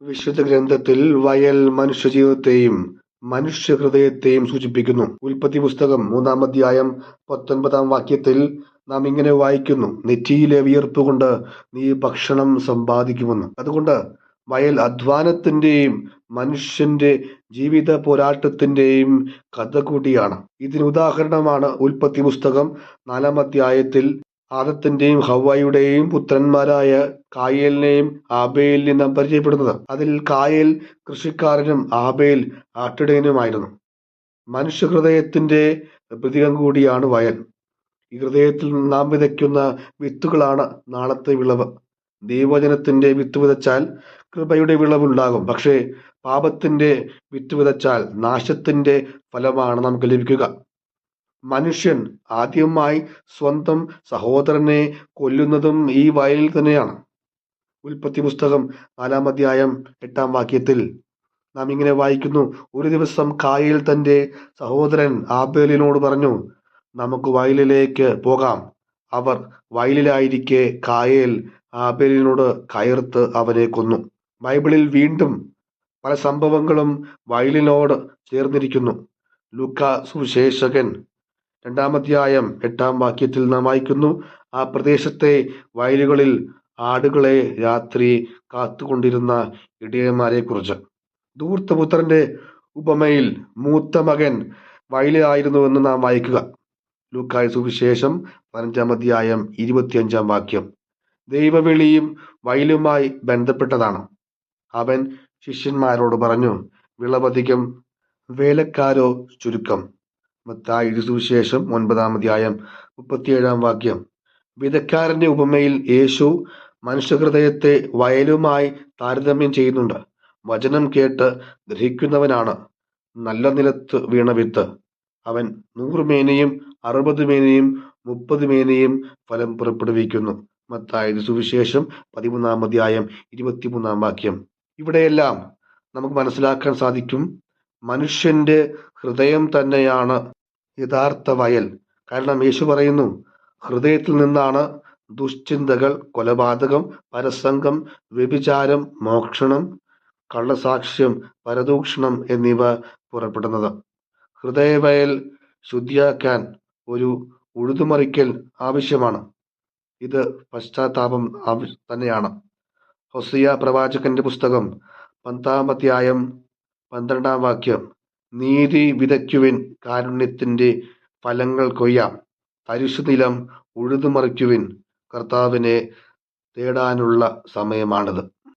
വിശുദ്ധ ഗ്രന്ഥത്തിൽ വയൽ മനുഷ്യജീവിതത്തെയും മനുഷ്യഹൃദയത്തെയും സൂചിപ്പിക്കുന്നു. ഉൽപ്പത്തി പുസ്തകം 3-ാം അധ്യായം 19-ാം വാക്യത്തിൽ നാം ഇങ്ങനെ വായിക്കുന്നു: നെറ്റിയിലെ വിയർപ്പുകൊണ്ട് നീ ഭക്ഷണം സമ്പാദിക്കുമെന്ന്. അതുകൊണ്ട് വയൽ അധ്വാനത്തിന്റെയും മനുഷ്യന്റെ ജീവിത പോരാട്ടത്തിന്റെയും കഥ കൂടിയാണ്. ഇതിന് ഉദാഹരണമാണ് ഉൽപ്പത്തി പുസ്തകം 4-ാം അധ്യായത്തിൽ ആദത്തിന്റെയും ഹവ്വായുടെയും പുത്രന്മാരായ കായേലിനെയും ആബേലിനെയും നാം പരിചയപ്പെടുന്നത്. അതിൽ കായേൽ കൃഷിക്കാരനും ആബേൽ ആട്ടിടയനുമായിരുന്നു. മനുഷ്യഹൃദയത്തിന്റെ പ്രതീകം കൂടിയാണ് വയൽ. ഈ ഹൃദയത്തിൽ നാം വിതയ്ക്കുന്ന വിത്തുകളാണ് നാളത്തെ വിളവ്. ദൈവവചനത്തിന്റെ വിത്ത് വിതച്ചാൽ കൃപയുടെ വിളവുണ്ടാകും. പക്ഷേ പാപത്തിന്റെ വിത്ത് വിതച്ചാൽ നാശത്തിന്റെ ഫലമാണ് നമുക്ക് ലഭിക്കുക. മനുഷ്യൻ ആദ്യമായി സ്വന്തം സഹോദരനെ കൊല്ലുന്നതും ഈ വയലിൽ തന്നെയാണ്. ഉൽപ്പത്തി പുസ്തകം 4-ാം അധ്യായം 8-ാം വാക്യത്തിൽ നാം ഇങ്ങനെ വായിക്കുന്നു: ഒരു ദിവസം കായേൽ തന്റെ സഹോദരൻ ആബേലിനോട് പറഞ്ഞു, നമുക്ക് വയലിലേക്ക് പോകാം. അവർ വയലിലായിരിക്കെ കായേൽ ആബേലിനോട് കയർത്ത് അവനെ കൊന്നു. ബൈബിളിൽ വീണ്ടും പല സംഭവങ്ങളും വയലിനോട് ചേർന്നിരിക്കുന്നു. ലൂക്കാ സുവിശേഷകൻ 2-ാം അധ്യായം 8-ാം വാക്യത്തിൽ നാം വായിക്കുന്നു: ആ പ്രദേശത്തെ വയലുകളിൽ ആടുകളെ രാത്രി കാത്തുകൊണ്ടിരുന്ന ഇടയന്മാരെ കുറിച്ച്. ധൂർത്തപുത്രന്റെ ഉപമയിൽ മൂത്ത മകൻ വയലിലായിരുന്നുവെന്ന് നാം വായിക്കുക. ലൂക്കായുടെ സുവിശേഷം 15-ാം അധ്യായം 25-ാം വാക്യം. ദൈവവിളിയും വയലുമായി ബന്ധപ്പെട്ടതാണ്. അവൻ ശിഷ്യന്മാരോട് പറഞ്ഞു, വിളവധികം, വേലക്കാരോ ചുരുക്കം. മത്തായിയുടെ സുവിശേഷം 9-ാം അധ്യായം 37-ാം വാക്യം. വിതക്കാരന്റെ ഉപമയിൽ യേശു മനുഷ്യഹൃദയത്തെ വയലുമായി താരതമ്യം ചെയ്യുന്നുണ്ട്. വചനം കേട്ട് ഗ്രഹിക്കുന്നവനാണ് നല്ല നിലത്ത് വീണ വിത്ത്. അവൻ 100 മേനിയും 60 മേനിയും 30 മേനിയും ഫലം പുറപ്പെടുവിക്കുന്നു. മത്തായിയുടെ സുവിശേഷം 13-ാം അധ്യായം 23-ാം വാക്യം. ഇവിടെയെല്ലാം നമുക്ക് മനസ്സിലാക്കാൻ സാധിക്കും, മനുഷ്യന്റെ ഹൃദയം തന്നെയാണ് യഥാർത്ഥ വയൽ. കാരണം യേശു പറയുന്നു, ഹൃദയത്തിൽ നിന്നാണ് ദുശ്ചിന്തകൾ, കൊലപാതകം, പരസംഗം, വ്യഭിചാരം, മോഷണം, കള്ളസാക്ഷ്യം, പരദൂഷണം എന്നിവ പുറപ്പെടുന്നത്. ഹൃദയവയൽ ശുദ്ധിയാക്കാൻ ഒരു ഉഴുതുമറിക്കൽ ആവശ്യമാണ്. ഇത് പശ്ചാത്താപം തന്നെയാണ്. ഹോസിയ പ്രവാചകന്റെ പുസ്തകം 10-ാം അധ്യായം 12-ാം വാക്യം. നീതി വിതയ്ക്കുവിൻ, കാരുണ്യത്തിന്റെ ഫലങ്ങൾ കൊയ്യാം. തരിശുനിലം ഉഴുതുമറിക്കുവിൻ, കർത്താവിനെ തേടാനുള്ള സമയമാണിത്.